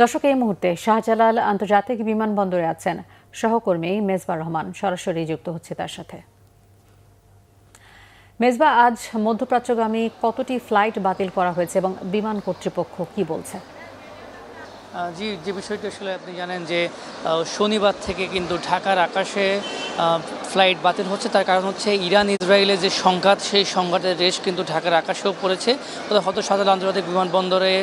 দর্শক, এই মুহূর্তে শাহজালাল আন্তর্জাতিক বিমানবন্দরে আছেন সহকর্মী মেজবা রহমান। সরাসরি যুক্ত হচ্ছে তার সাথে। মেজবা, আজ মধ্যপ্রাচ্যগামী কতটি ফ্লাইট বাতিল করা হয়েছে এবং বিমান কর্তৃপক্ষ কি বলছে? জি, যে বিষয়টি আসলে আপনি জানেন যে শনিবার থেকে কিন্তু ঢাকার আকাশে ফ্লাইট বাতিল হচ্ছে। তার কারণ হচ্ছে ইরান ইসরায়েলের যে সংঘাত, সেই সংঘাতের রেশ কিন্তু ঢাকার আকাশেও পড়েছে। হয়তো শাহজালাল আন্তর্জাতিক বিমানবন্দরে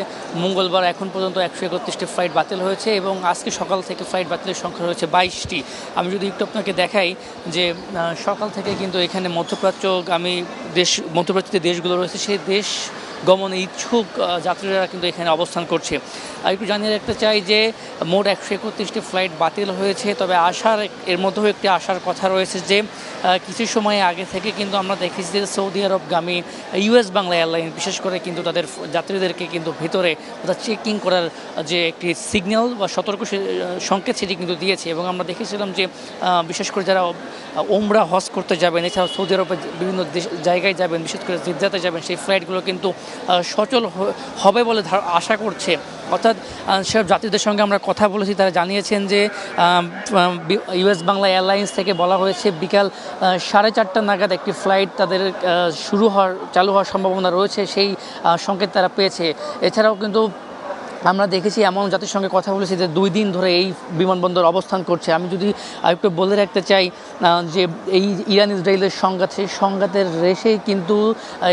মঙ্গলবার এখন পর্যন্ত 131টি ফ্লাইট বাতিল হয়েছে এবং আজকে সকাল থেকে ফ্লাইট বাতিলের সংখ্যা রয়েছে 22টি। আমি যদি একটু আপনাকে দেখাই যে সকাল থেকে কিন্তু এখানে মধ্যপ্রাচ্যের দেশগুলো রয়েছে, সেই দেশ গমনে ইচ্ছুক যাত্রীরা কিন্তু এখানে অবস্থান করছে। আর একটু জানিয়ে রাখতে চাই যে মোট 131টি ফ্লাইট বাতিল হয়েছে। তবে এর মধ্যেও একটি আসার কথা রয়েছে যে কিছু সময় আগে থেকে কিন্তু আমরা দেখেছি যে সৌদি আরবগামী ইউএস বাংলা এয়ারলাইন বিশেষ করে কিন্তু তাদের যাত্রীদেরকে কিন্তু ভেতরে চেকিং করার যে একটি সিগন্যাল বা সতর্ক সংকেত সেটি কিন্তু দিয়েছে। এবং আমরা দেখেছিলাম যে বিশেষ করে যারা ওমরা হজ করতে যাবেন, এছাড়াও সৌদি আরবের বিভিন্ন জায়গায় যাবেন, বিশেষ করে জিদ্দাতে যাবেন, সেই ফ্লাইটগুলো কিন্তু সচল হবে বলে আশা করছে। অর্থাৎ সেসব যাত্রীদের সঙ্গে আমরা কথা বলেছি, তারা জানিয়েছেন যে ইউএস বাংলা এয়ারলাইন্স থেকে বলা হয়েছে বিকাল 4:30 নাগাদ একটি ফ্লাইট তাদের চালু হওয়ার সম্ভাবনা রয়েছে, সেই সংকেত তারা পেয়েছে। এছাড়াও কিন্তু আমরা দেখেছি এমন যাত্রীর সঙ্গে কথা বলেছি যে 2 দিন ধরে এই বিমানবন্দর অবস্থান করছে। আমি যদি আরেকটু বলে রাখতে চাই যে এই ইরান ইসরায়েলের সংঘাত, সেই সংঘাতের রেশেই কিন্তু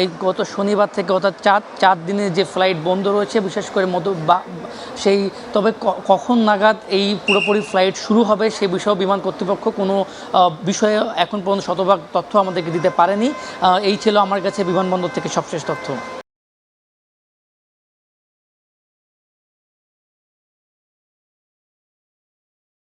এই গত শনিবার থেকে অর্থাৎ 4 দিনের যে ফ্লাইট বন্ধ রয়েছে, বিশেষ করে তবে কখন নাগাদ এই পুরোপুরি ফ্লাইট শুরু হবে সে বিষয়েও বিমান কর্তৃপক্ষ কোনো বিষয়ে এখন পর্যন্ত শতভাগ তথ্য আমাদেরকে দিতে পারেনি। এই ছিল আমার কাছে বিমানবন্দর থেকে সবশেষ তথ্য।